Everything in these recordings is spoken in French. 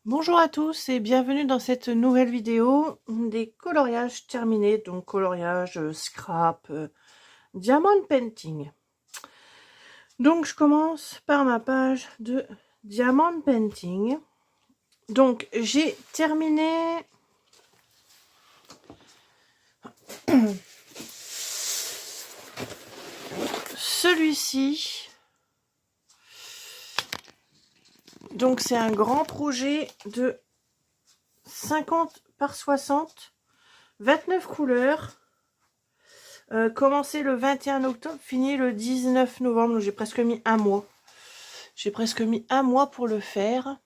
Bonjour à tous et bienvenue dans cette nouvelle vidéo des coloriages terminés, donc coloriage, scrap, diamond painting. Donc je commence par ma page de diamond painting. Donc j'ai terminé celui-ci. Donc c'est un grand projet de 50 par 60, 29 couleurs. Commencé le 21 octobre, fini le 19 novembre, donc j'ai presque mis un mois. J'ai presque mis un mois pour le faire.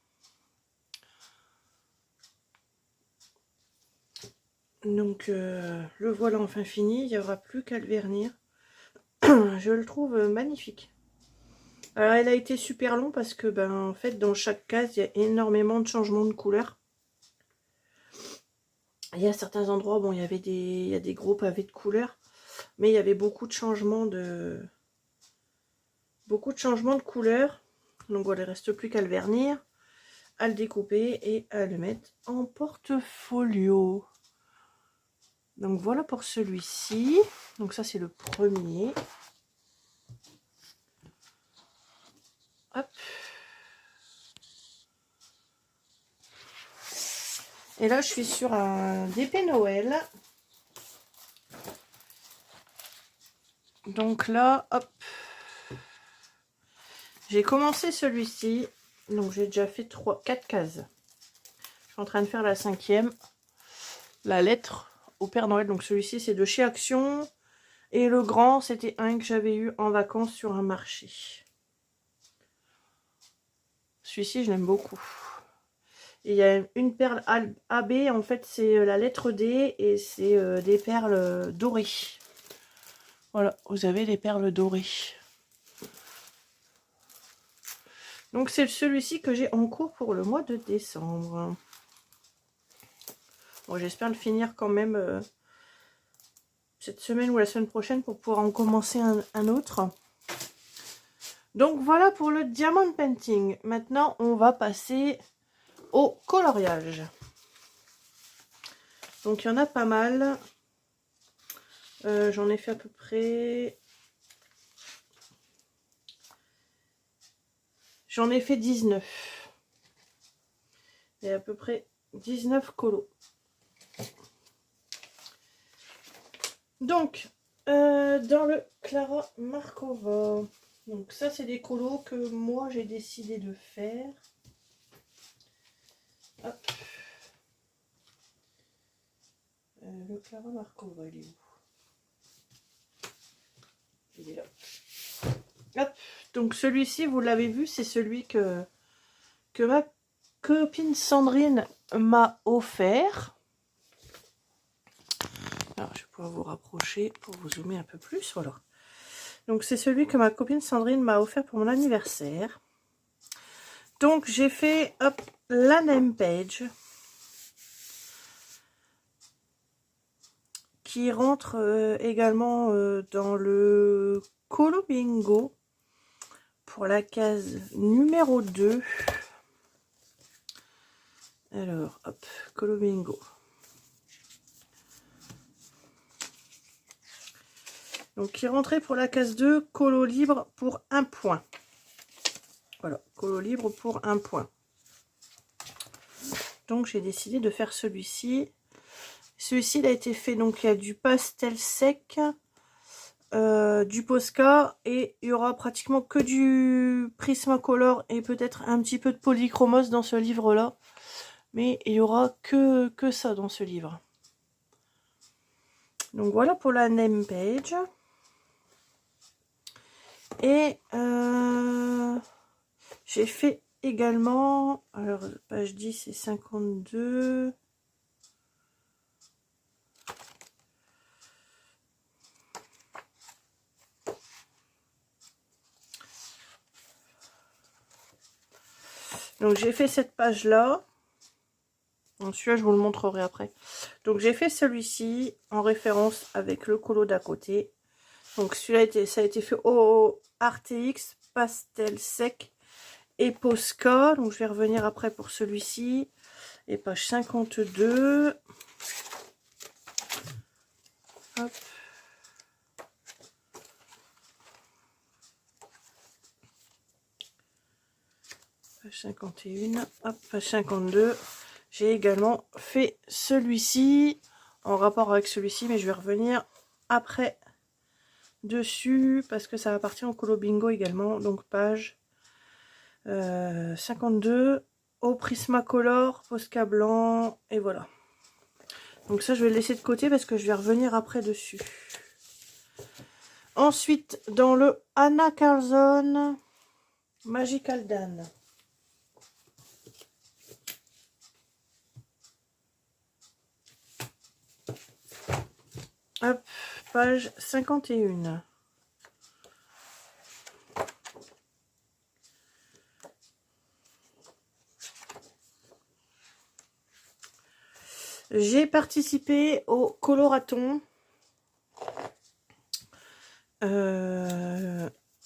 Donc le voilà enfin fini, il n'y aura plus qu'à le vernir. Je le trouve magnifique. Alors elle a été super long parce que en fait dans chaque case il y a énormément de changements de couleur. Il y a certains endroits, bon il y a des gros pavés de couleurs, mais il y avait beaucoup de changements de couleurs. Donc voilà, il ne reste plus qu'à le vernir, à le découper et à le mettre en portfolio. Donc voilà pour celui-ci. Donc ça c'est le premier. Hop. Et là je suis sur un DP Noël. Donc là, hop. J'ai commencé celui-ci. Donc j'ai déjà fait 4 cases. Je suis en train de faire la 5e. La lettre au Père Noël. Donc celui-ci c'est de chez Action. Et le grand c'était un que j'avais eu en vacances sur un marché. Celui-ci je l'aime beaucoup. Et il y a une perle AB, en fait c'est la lettre D et c'est des perles dorées. Voilà, vous avez les perles dorées. Donc c'est celui-ci que j'ai en cours pour le mois de décembre. Bon, j'espère le finir quand même cette semaine ou la semaine prochaine pour pouvoir en commencer un autre. Donc voilà pour le diamond painting. Maintenant on va passer au coloriage. Donc il y en a pas mal. J'en ai fait à peu près... J'en ai fait 19. Et à peu près 19 colos. Donc, dans le Clara Markova. Donc ça, c'est des colos que moi, j'ai décidé de faire. Hop. Le Clara Markova, il est où? Il est là. Hop. Donc celui-ci, vous l'avez vu, c'est celui que ma copine Sandrine m'a offert. Alors, je vais pouvoir vous rapprocher pour vous zoomer un peu plus. Voilà. Donc, c'est celui que ma copine Sandrine m'a offert pour mon anniversaire. Donc, j'ai fait hop, la name page qui rentre également dans le Colo Bingo pour la case numéro 2. Alors, hop, Colo Bingo. Donc, qui rentrait pour la case 2, colo libre pour 1 point. Voilà, colo libre pour 1 point. Donc, j'ai décidé de faire celui-ci. Celui-ci, il a été fait, donc il y a du pastel sec, du Posca, et il y aura pratiquement que du Prismacolor et peut-être un petit peu de polychromos dans ce livre-là. Mais il y aura que ça dans ce livre. Donc voilà pour la name page. Et j'ai fait également, alors page 10 et 52. Donc j'ai fait cette page-là. Celui-là, je vous le montrerai après. Donc j'ai fait celui-ci en référence avec le colo d'à côté. Donc celui-là, ça a été fait au RTX pastel sec et Posca. Donc je vais revenir après pour celui-ci. Et page 52. Hop. Page 51. Hop, page 52. J'ai également fait celui-ci en rapport avec celui-ci, mais je vais revenir après dessus parce que ça appartient au Colo Bingo également. Donc page 52 au Prismacolor, Posca blanc, et voilà. Donc ça je vais le laisser de côté parce que je vais revenir après dessus. Ensuite dans le Anna Carlson Magical Dan. Hop, page 51. J'ai participé au Coloraton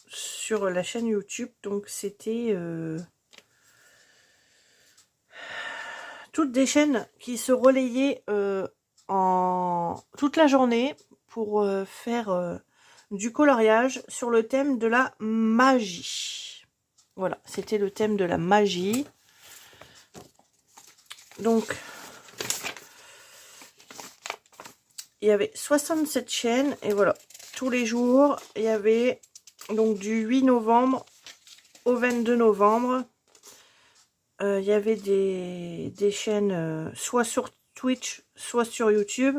sur la chaîne YouTube. Donc c'était toutes des chaînes qui se relayaient en toute la journée pour faire du coloriage sur le thème de la magie. Voilà, c'était le thème de la magie. Donc il y avait 67 chaînes et voilà, tous les jours il y avait donc du 8 novembre au 22 novembre. Il y avait des chaînes soit sur Twitch, soit sur YouTube,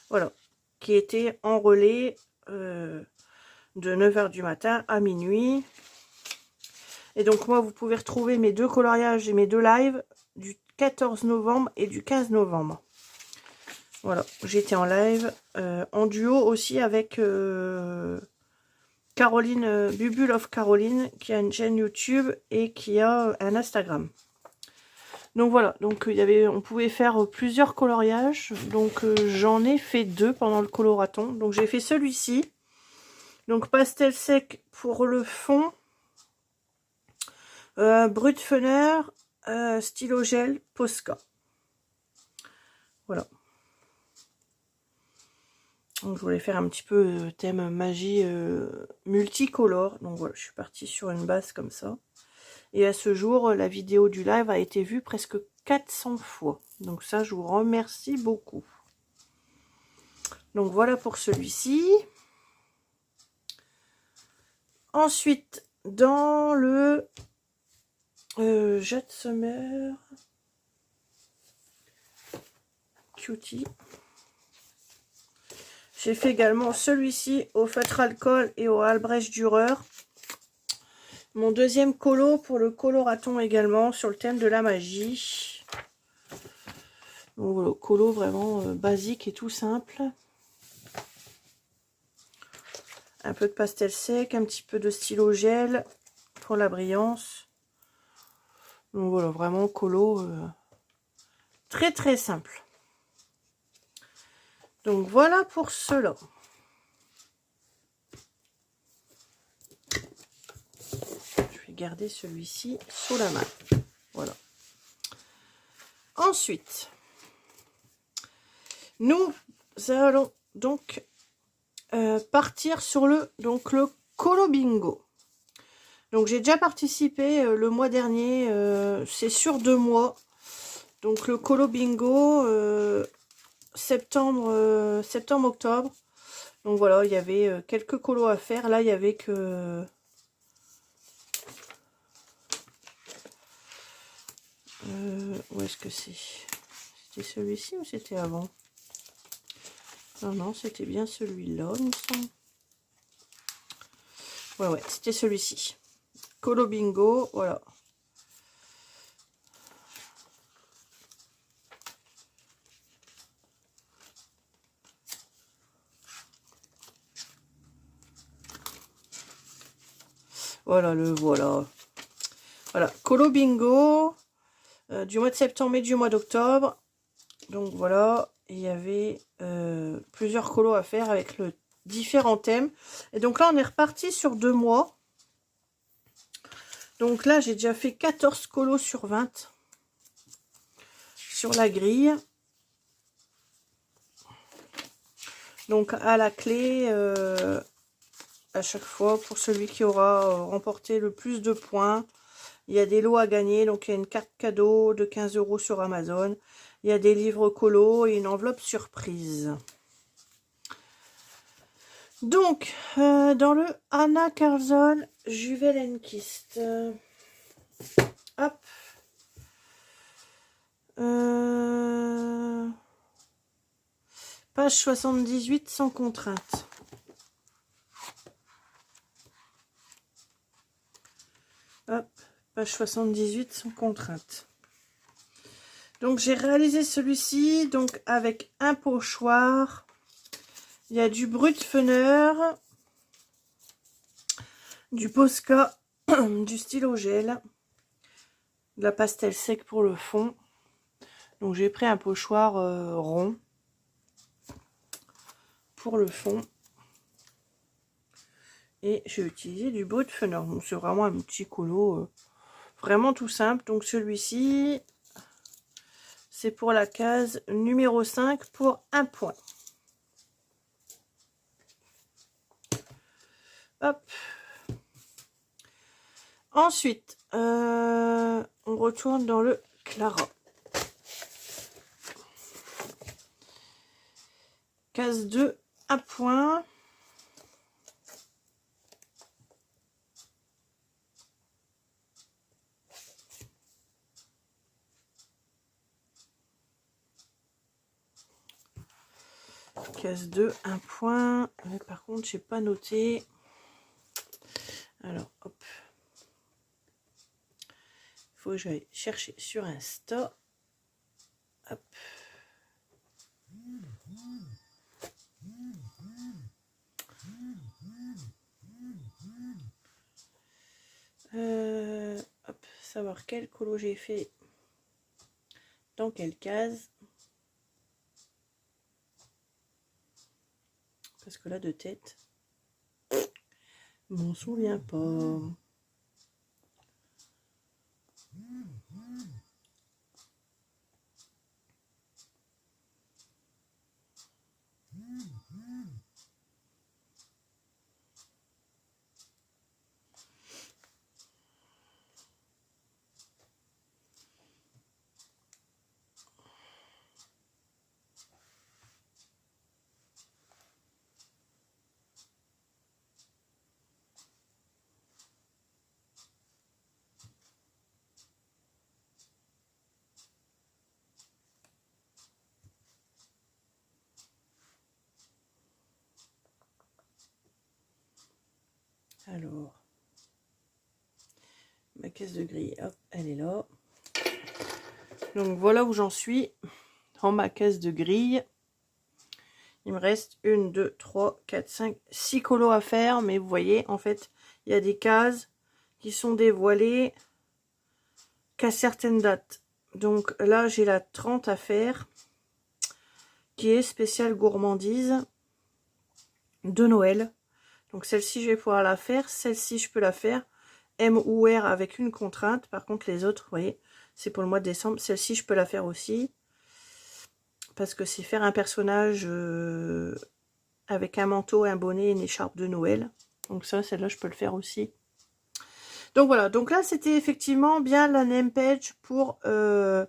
voilà, qui étaient en relais de 9 h du matin à minuit. Et donc moi, vous pouvez retrouver mes deux coloriages et mes deux lives du 14 novembre et du 15 novembre. Voilà, j'étais en live, en duo aussi avec Caroline, Bubule of Caroline, qui a une chaîne YouTube et qui a un Instagram. Donc voilà, donc on pouvait faire plusieurs coloriages. Donc j'en ai fait deux pendant le coloraton. Donc j'ai fait celui-ci. Donc pastel sec pour le fond. Brut Fener, stylo gel, Posca. Voilà. Donc je voulais faire un petit peu thème magie multicolore. Donc voilà, je suis partie sur une base comme ça. Et à ce jour, la vidéo du live a été vue presque 400 fois. Donc ça, je vous remercie beaucoup. Donc voilà pour celui-ci. Ensuite, dans le Jade Summer Cutie, j'ai fait également celui-ci au feutre alcool et au Albrecht Dürer. Mon deuxième colo pour le coloraton également sur le thème de la magie. Donc voilà, colo vraiment basique et tout simple. Un peu de pastel sec, un petit peu de stylo gel pour la brillance. Donc voilà, vraiment colo très très simple. Donc voilà pour cela. Garder celui-ci sous la main. Voilà. Ensuite, nous allons donc partir sur le Colo Bingo. Donc j'ai déjà participé le mois dernier, c'est sur 2 mois. Donc le Colo Bingo septembre, octobre. Donc voilà, il y avait quelques colos à faire. Là, il y avait que où est-ce que c'est? C'était celui-ci ou c'était avant? Non, non, c'était bien celui-là, il me semble. Ouais, c'était celui-ci. Colo Bingo, voilà. Voilà, voilà. Voilà, Colo Bingo. Du mois de septembre et du mois d'octobre. Donc voilà, il y avait plusieurs colos à faire avec différents thèmes. Et donc là, on est reparti sur 2 mois. Donc là, j'ai déjà fait 14 colos sur 20 sur la grille. Donc à la clé, à chaque fois, pour celui qui aura remporté le plus de points, il y a des lots à gagner. Donc il y a une carte cadeau de 15 € sur Amazon. Il y a des livres colos et une enveloppe surprise. Donc, dans le Anna Carlson Juwelenkist. Hop. Page 78, sans contrainte. Hop, page 78, sans contrainte. Donc, j'ai réalisé celui-ci donc avec un pochoir. Il y a du Brutpfenner, du Posca, du stylo gel, de la pastel sec pour le fond. Donc, j'ai pris un pochoir rond pour le fond. Et j'ai utilisé du Brutpfenner. Donc, c'est vraiment un petit colo vraiment tout simple. Donc, celui-ci, c'est pour la case numéro 5 pour 1 point. Hop. Ensuite, on retourne dans le Clara. Case 2, 1 point. Case 2, 1 point. Mais par contre, j'ai pas noté. Alors, hop. Il faut que j'aille chercher sur Insta. Hop. Hop, savoir quel colo j'ai fait dans quelle case. Parce que là, de tête, je m'en souviens pas. Alors, ma caisse de grille, hop, elle est là. Donc voilà où j'en suis dans ma caisse de grille. Il me reste 1, 2, 3, 4, 5, 6 colos à faire. Mais vous voyez, en fait, il y a des cases qui sont dévoilées qu'à certaines dates. Donc là, j'ai la 30 à faire, qui est spéciale gourmandise de Noël. Donc celle-ci, je vais pouvoir la faire. Celle-ci, je peux la faire. M ou R avec une contrainte. Par contre, les autres, vous voyez, c'est pour le mois de décembre. Celle-ci, je peux la faire aussi. Parce que c'est faire un personnage avec un manteau, un bonnet et une écharpe de Noël. Donc ça, celle-là, je peux le faire aussi. Donc voilà, donc là, c'était effectivement bien la name page pour la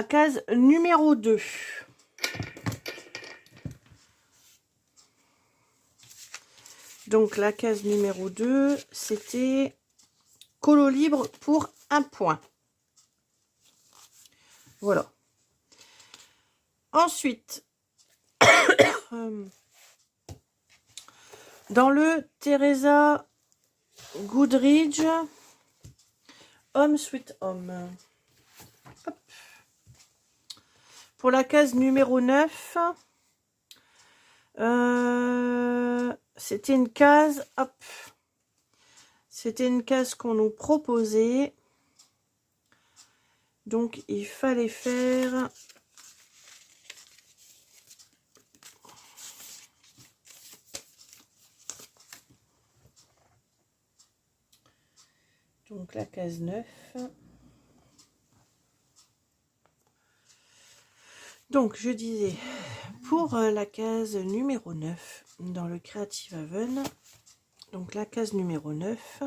case numéro 2. Donc la case numéro 2, c'était colo libre pour 1 point. Voilà. Ensuite, dans le Teresa Goodridge Home Sweet Home. Hop. Pour la case numéro 9, c'était une case, hop, c'était une case qu'on nous proposait. Donc, il fallait faire... Donc la case 9. Donc je disais, pour la case numéro 9 dans le Creative Haven, donc la case numéro 9,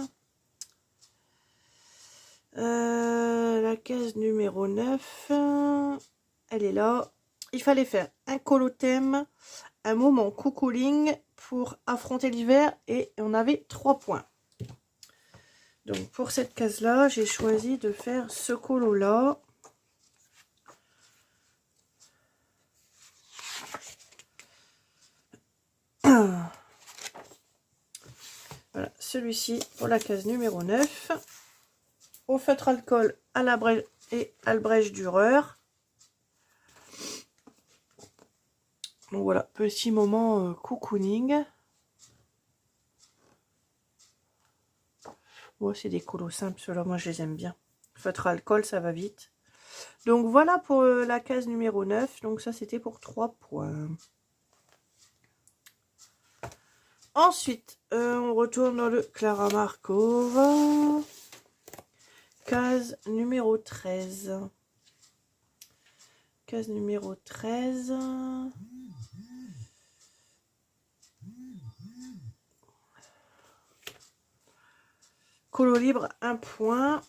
la case numéro 9, elle est là. Il fallait faire un colothème, un moment cocooning pour affronter l'hiver et on avait 3 points. Donc pour cette case là, j'ai choisi de faire ce colo là. Voilà, celui-ci pour la case numéro 9. Au feutre alcool à la brèche et à brèche dureur. Donc voilà, petit moment cocooning. Oh, c'est des colos simples, ceux-là, moi je les aime bien. Feutre alcool, ça va vite. Donc voilà pour la case numéro 9. Donc ça, c'était pour 3 points. Ensuite, on retourne dans le Clara Markova. Case numéro 13. Case numéro 13. Colo libre, 1 point.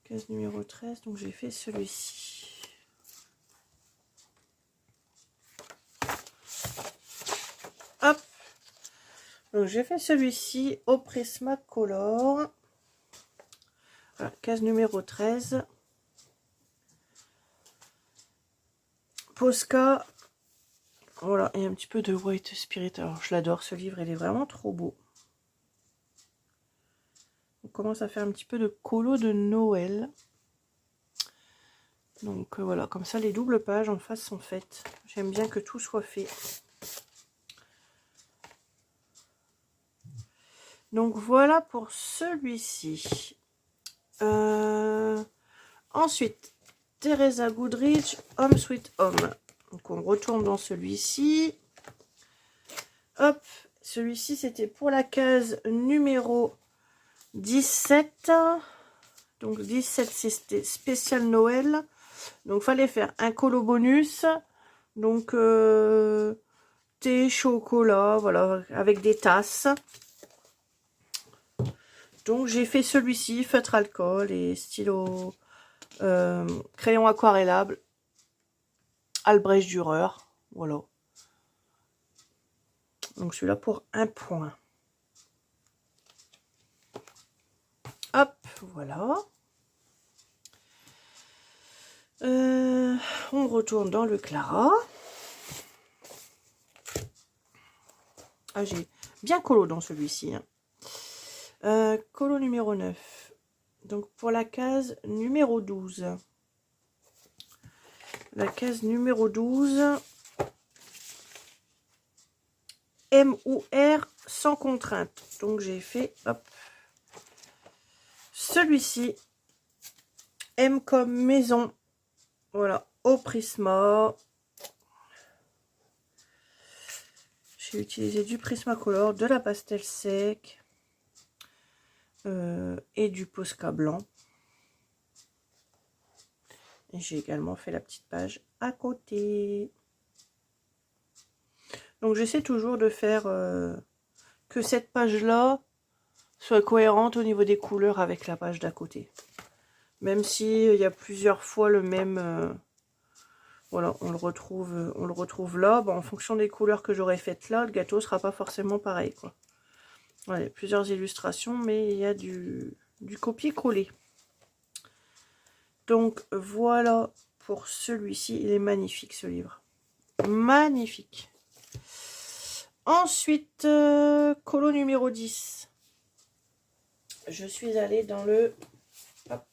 Case numéro 13, donc j'ai fait celui-ci. Hop. Donc j'ai fait celui-ci au Prismacolor. Voilà, case numéro 13. Posca. Voilà, et un petit peu de White Spirit. Alors je l'adore ce livre, il est vraiment trop beau. On commence à faire un petit peu de colo de Noël. Donc voilà, comme ça les doubles pages en face sont faites. J'aime bien que tout soit fait. Donc voilà pour celui-ci. Ensuite, Teresa Goodrich, Home Sweet Home. Donc on retourne dans celui-ci. Hop, celui-ci c'était pour la case numéro 17. Donc 17 c'était spécial Noël. Donc fallait faire un colo bonus. Donc thé, chocolat, voilà, avec des tasses. Donc j'ai fait celui-ci, feutre alcool et stylo crayon aquarellable, Albrecht Dürer, voilà. Donc celui-là pour 1 point. Hop, voilà. On retourne dans le Clara. Ah, j'ai bien colo dans celui-ci. Hein. Colo numéro 9. Donc pour la case numéro 12. La case numéro 12. M ou R sans contrainte. Donc j'ai fait hop, celui-ci. M comme maison. Voilà, au Prisma. J'ai utilisé du Prismacolor, de la pastel sec et du Posca blanc. Et j'ai également fait la petite page à côté. Donc j'essaie toujours de faire que cette page-là soit cohérente au niveau des couleurs avec la page d'à côté. Même si il y a plusieurs fois le même... voilà, on le retrouve là. Bon, en fonction des couleurs que j'aurais faites là, le gâteau sera pas forcément pareil, quoi. Voilà, il y a plusieurs illustrations, mais il y a du copier-coller. Donc voilà pour celui-ci. Il est magnifique ce livre. Magnifique. Ensuite, colo numéro 10. Je suis allée dans le hop,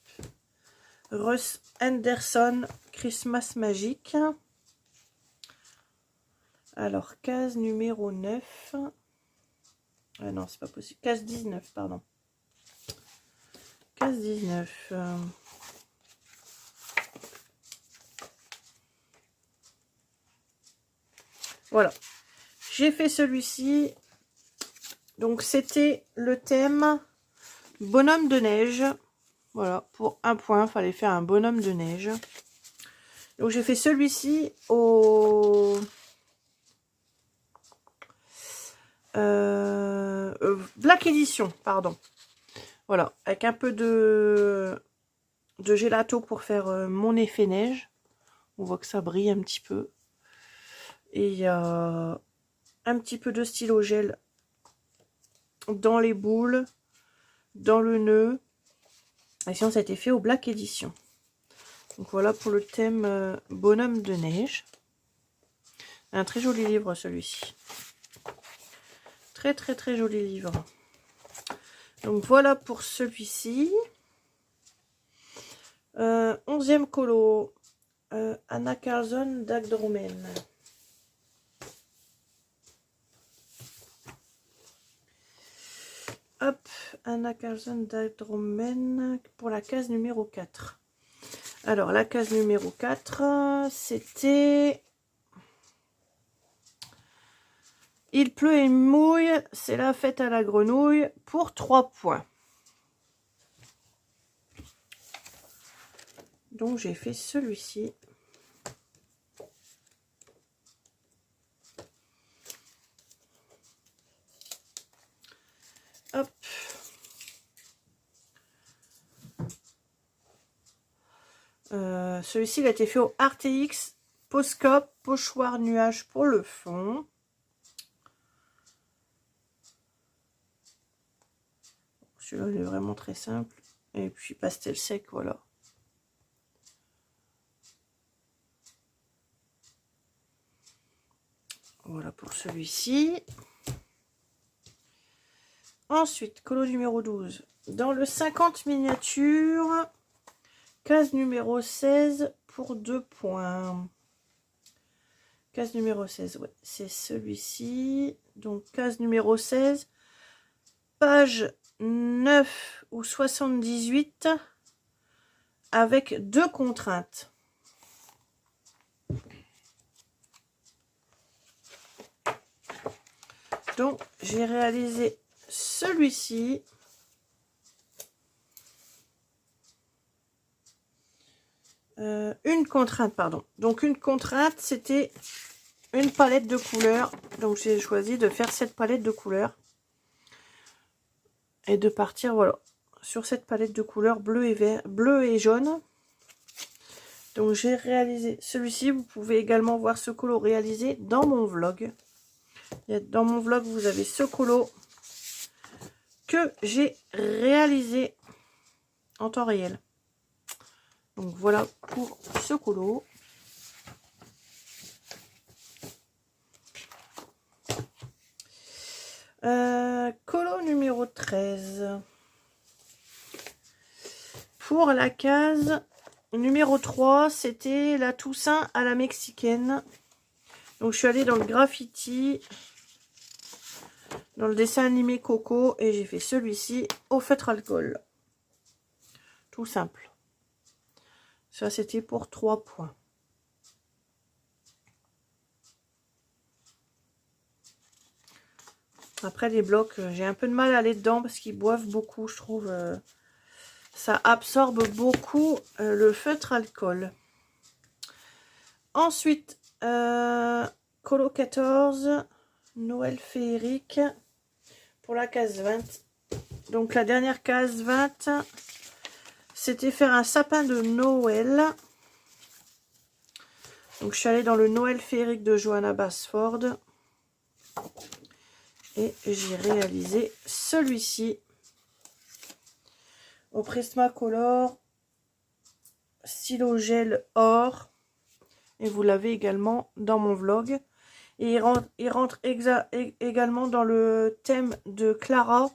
Russ Anderson Christmas Magic. Alors, case numéro 9. Ah non, c'est pas possible. Case 19, pardon. Case 19. Voilà. J'ai fait celui-ci. Donc, c'était le thème bonhomme de neige. Voilà, pour un point, il fallait faire un bonhomme de neige. Donc, j'ai fait celui-ci au... Black Edition, pardon. Voilà, avec un peu de gelato pour faire mon effet neige. On voit que ça brille un petit peu. Et il y a un petit peu de stylo gel dans les boules, dans le nœud. Et sinon, ça a été fait au Black Edition. Donc voilà pour le thème bonhomme de neige. Un très joli livre celui-ci. Très très très joli livre. Donc voilà pour celui-ci. 11e colo. Anna Carlson d'Agdromen. Hop, Anna Carlson d'Agdromen pour la case numéro 4. Alors, la case numéro 4, c'était... Il pleut et mouille, c'est la fête à la grenouille pour 3 points. Donc, j'ai fait celui-ci. Hop. Celui-ci, il a été fait au RTX Posca, pochoir nuage pour le fond. Celui-là, il est vraiment très simple. Et puis, pastel sec, voilà. Voilà pour celui-ci. Ensuite, colo numéro 12. Dans le 50 miniatures, case numéro 16 pour 2 points. Case numéro 16, ouais, c'est celui-ci. Donc, case numéro 16, page 9 ou 78, avec 2 contraintes. Donc, j'ai réalisé celui-ci. Une contrainte, pardon. Donc, une contrainte, c'était une palette de couleurs. Donc, j'ai choisi de faire cette palette de couleurs. Et de partir, voilà, sur cette palette de couleurs bleu et vert, bleu et jaune. Donc, j'ai réalisé celui-ci. Vous pouvez également voir ce colo réalisé dans mon vlog. Dans mon vlog, vous avez ce colo que j'ai réalisé en temps réel. Donc voilà pour ce colo. Colo numéro 13. Pour la case numéro 3, c'était la Toussaint à la mexicaine. Donc je suis allée dans le graffiti, dans le dessin animé Coco, et j'ai fait celui-ci au feutre alcool. Tout simple. Ça, c'était pour 3 points. Après, les blocs, j'ai un peu de mal à aller dedans parce qu'ils boivent beaucoup, je trouve. Ça absorbe beaucoup le feutre alcool. Ensuite, colo 14, Noël féerique pour la case 20. Donc, la dernière case 20, c'était faire un sapin de Noël. Donc, je suis allée dans le Noël féerique de Johanna Basford. Et j'ai réalisé celui-ci au Prismacolor stylo gel or. Et vous l'avez également dans mon vlog. Et il rentre également dans le thème de Clara,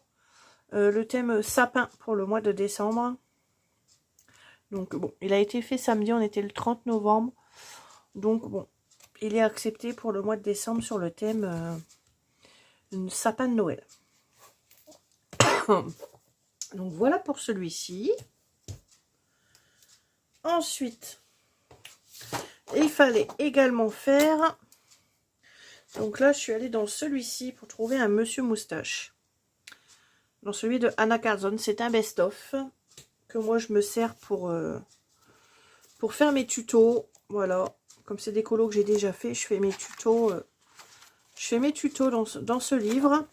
le thème sapin pour le mois de décembre. Donc bon, il a été fait samedi, on était le 30 novembre. Donc bon, il est accepté pour le mois de décembre sur le thème sapin de Noël. Donc voilà pour celui-ci. Ensuite, il fallait également faire Donc là, je suis allée dans celui-ci pour trouver un monsieur moustache. Dans celui de Anna Carlson, c'est un best-of que moi je me sers pour faire mes tutos. Voilà, comme c'est des colos que j'ai déjà fait, je fais mes tutos. Dans ce livre.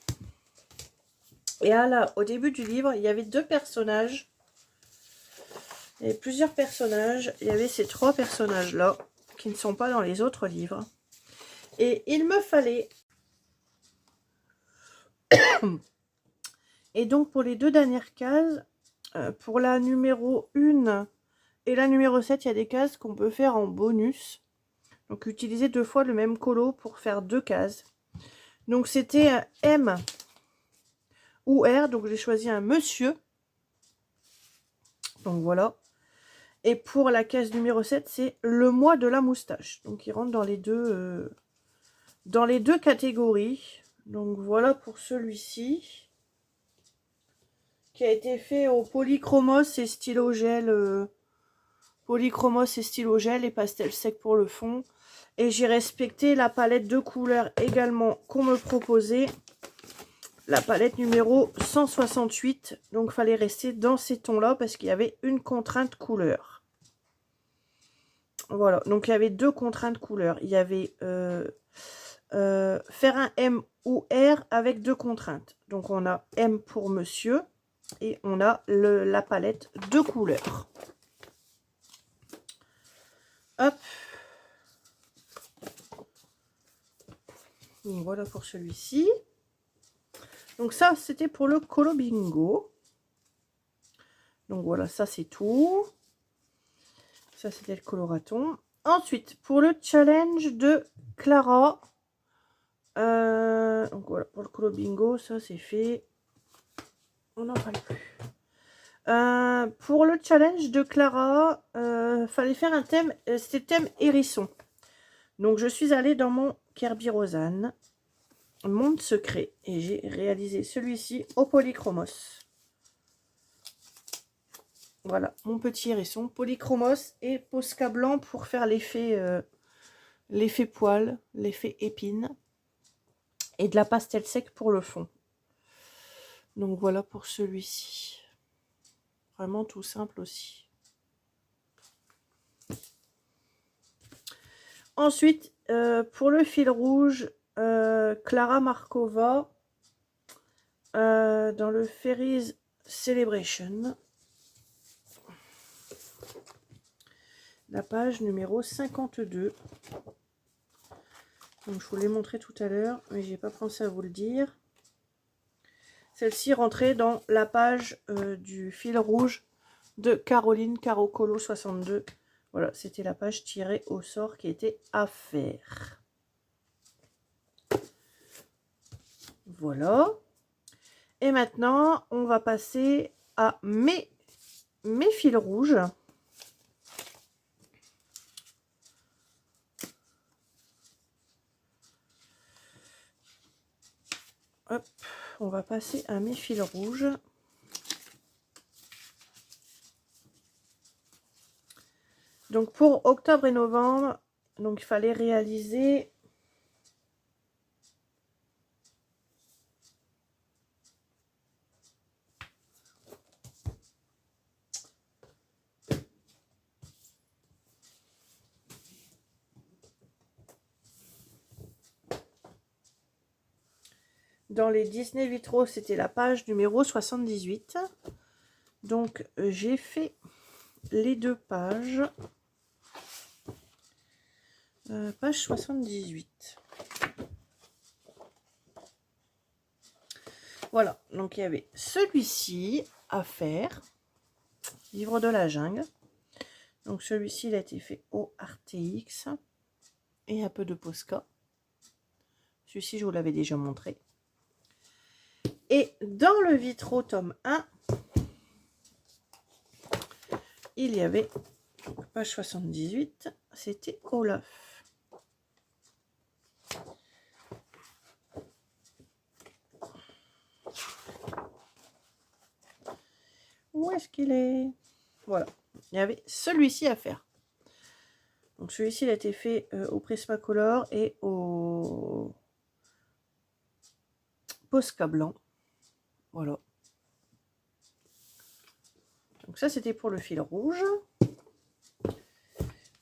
Et là, au début du livre, il y avait deux personnages. Il y avait plusieurs personnages. Il y avait ces trois personnages-là qui ne sont pas dans les autres livres. Et il me fallait... Et donc, pour les deux dernières cases, pour la numéro 1 et la numéro 7, il y a des cases qu'on peut faire en bonus. Donc, utiliser deux fois le même colo pour faire deux cases. Donc, c'était M ou R. Donc, j'ai choisi un monsieur. Donc, voilà. Et pour la case numéro 7, c'est le mois de la moustache. Donc, il rentre dans les deux catégories. Donc, voilà pour celui-ci. Qui a été fait au polychromos et stylo gel. Polychromos et stylo gel et pastel sec pour le fond. Et j'ai respecté la palette de couleurs également qu'on me proposait. La palette numéro 168. Donc, il fallait rester dans ces tons-là parce qu'il y avait une contrainte couleur. Voilà, donc il y avait deux contraintes couleurs. Il y avait faire un M ou R avec deux contraintes. Donc on a M pour monsieur et on a la palette de couleurs. Hop. Donc voilà pour celui-ci. Donc ça, c'était pour le colo bingo. Donc voilà, ça c'est tout. Ça, c'était le coloraton. Ensuite, pour le challenge de Clara. Donc voilà, pour le colo bingo, ça c'est fait. On n'en parle plus. Pour le challenge de Clara, fallait faire un thème. C'était thème hérisson. Donc je suis allée dans mon Kerby Rosanne, Monde secret. Et j'ai réalisé celui-ci au polychromos. Voilà, mon petit hérisson, polychromos et Posca blanc pour faire l'effet poil, l'effet épine. Et de la pastel sec pour le fond. Donc voilà pour celui-ci. Vraiment tout simple aussi. Ensuite, pour le fil rouge, Clara Markova, dans le Fairies Celebration. La page numéro 52. Donc, je vous l'ai montré tout à l'heure, mais j'ai pas pensé à vous le dire. Celle-ci rentrait dans la page du fil rouge de Caroline Carocolo 62. Voilà, c'était la page tirée au sort qui était à faire. Voilà. Et maintenant, on va passer à mes fils rouges. Hop, on va passer à mes fils rouges. Donc pour octobre et novembre, donc il fallait réaliser dans les Disney vitraux, c'était la page numéro 78. Donc j'ai fait les deux pages. Page 78. Voilà, donc il y avait celui-ci à faire. Livre de la jungle. Donc celui-ci, il a été fait au RTX. Et un peu de Posca. Celui-ci, je vous l'avais déjà montré. Et dans le vitraux tome 1, il y avait, page 78, c'était Olaf. Où est-ce qu'il est? Voilà, il y avait celui-ci à faire. Donc celui-ci, il a été fait au Prismacolor et au Posca blanc. Voilà. Donc ça, c'était pour le fil rouge.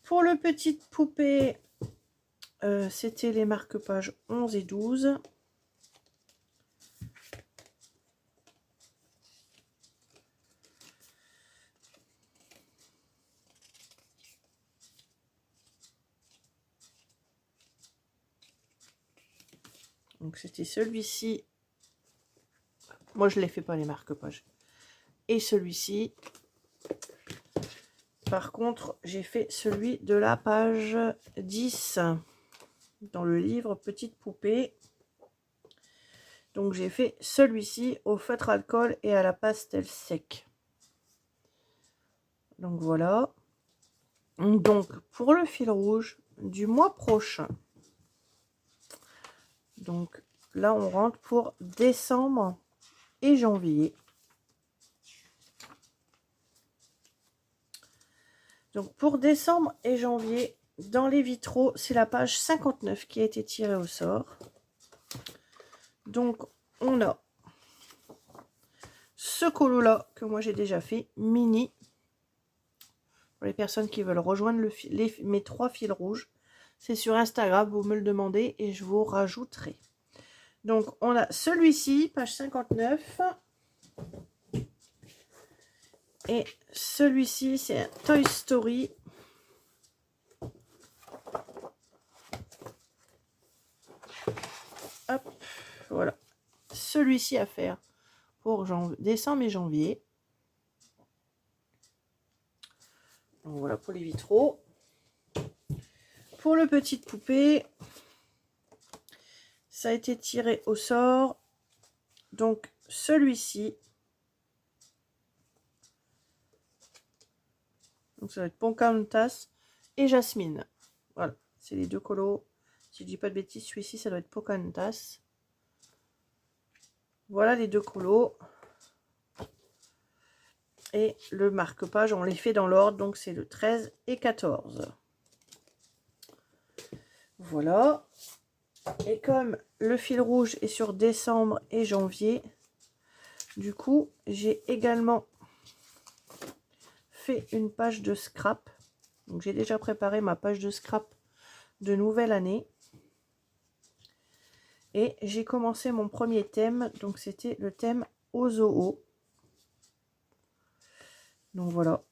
Pour le petite poupée, c'était les marque-pages 11 et 12. Donc c'était celui-ci. Moi je ne les fais pas les marque-pages. Et celui-ci. Par contre, j'ai fait celui de la page 10 dans le livre Petite poupée. Donc j'ai fait celui-ci au feutre alcool et à la pastel sec. Donc voilà. Donc pour le fil rouge du mois prochain. Donc là on rentre pour décembre et janvier. Donc pour décembre et janvier, dans les vitraux, c'est la page 59 qui a été tirée au sort. Donc on a ce colo là que moi j'ai déjà fait, mini. Pour les personnes qui veulent rejoindre mes 3 fils rouges, c'est sur Instagram, vous me le demandez et je vous rajouterai. Donc on a celui-ci, page 59. Et celui-ci, c'est un Toy Story. Hop, voilà. Celui-ci à faire pour décembre et janvier. Donc voilà pour les vitraux. Pour le petite poupée, ça a été tiré au sort. Donc celui-ci. Donc ça va être Pocahontas et Jasmine. Voilà, c'est les deux colos. Si je dis pas de bêtises, celui-ci, ça doit être Pocahontas. Voilà les deux colos. Et le marque-page, on les fait dans l'ordre. Donc c'est le 13 et 14. Voilà. Et comme le fil rouge est sur décembre et janvier, du coup, j'ai également fait une page de scrap. Donc j'ai déjà préparé ma page de scrap de nouvelle année. Et j'ai commencé mon premier thème. Donc c'était le thème au zoo. Donc voilà.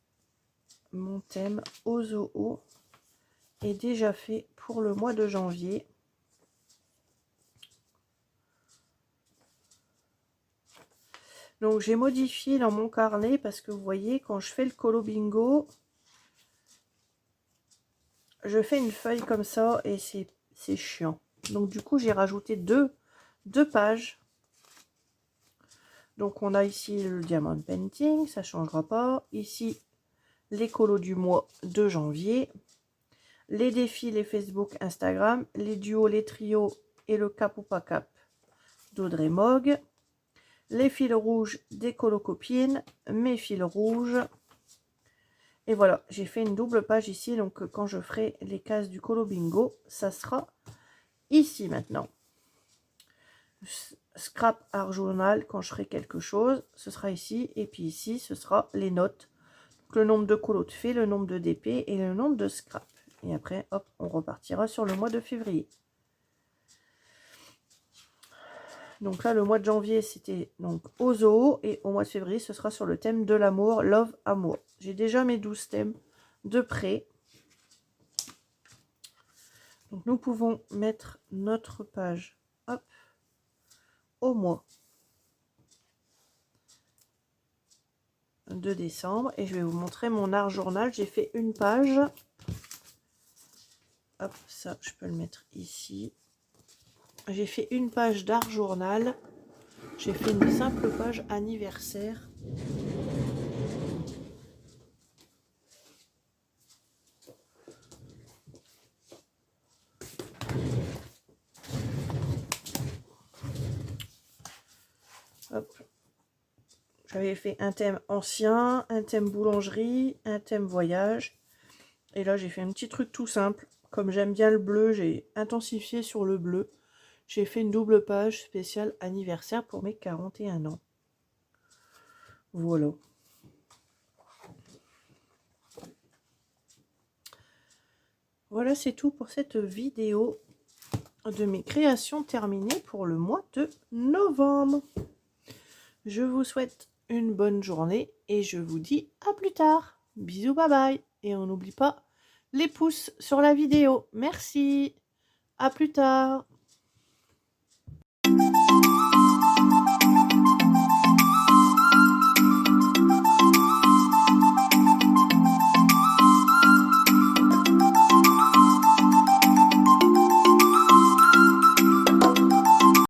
Mon thème au zoo est déjà fait pour le mois de janvier. Donc j'ai modifié dans mon carnet parce que vous voyez, quand je fais le colo bingo, je fais une feuille comme ça et c'est chiant. Donc du coup j'ai rajouté deux pages. Donc on a ici le diamond painting, ça ne changera pas. Ici les colos du mois de janvier. Les défis, les Facebook, Instagram, les duos, les trios et le cap ou pas cap d'Audrey Mogg. Les fils rouges des colocopines, mes fils rouges. Et voilà, j'ai fait une double page ici. Donc quand je ferai les cases du colo bingo, ça sera ici maintenant. Scrap art journal, quand je ferai quelque chose, ce sera ici. Et puis ici, ce sera les notes. Donc, le nombre de colos de fait, le nombre de DP et le nombre de scrap. Et après, hop, on repartira sur le mois de février. Donc là, le mois de janvier, c'était donc au zoo. Et au mois de février, ce sera sur le thème de l'amour, love, amour. J'ai déjà mes 12 thèmes de près. Donc nous pouvons mettre notre page, hop, au mois de décembre. Et je vais vous montrer mon art journal. J'ai fait une page. Hop, ça, je peux le mettre ici. J'ai fait une page d'art journal. J'ai fait une simple page anniversaire. J'avais fait un thème ancien, un thème boulangerie, un thème voyage. Et là, j'ai fait un petit truc tout simple. Comme j'aime bien le bleu, j'ai intensifié sur le bleu. j'ai fait une double page spéciale anniversaire pour mes 41 ans. Voilà. Voilà, c'est tout pour cette vidéo de mes créations terminées pour le mois de novembre. Je vous souhaite une bonne journée et je vous dis à plus tard. Bisous, bye bye. Et on n'oublie pas les pouces sur la vidéo. Merci. À plus tard.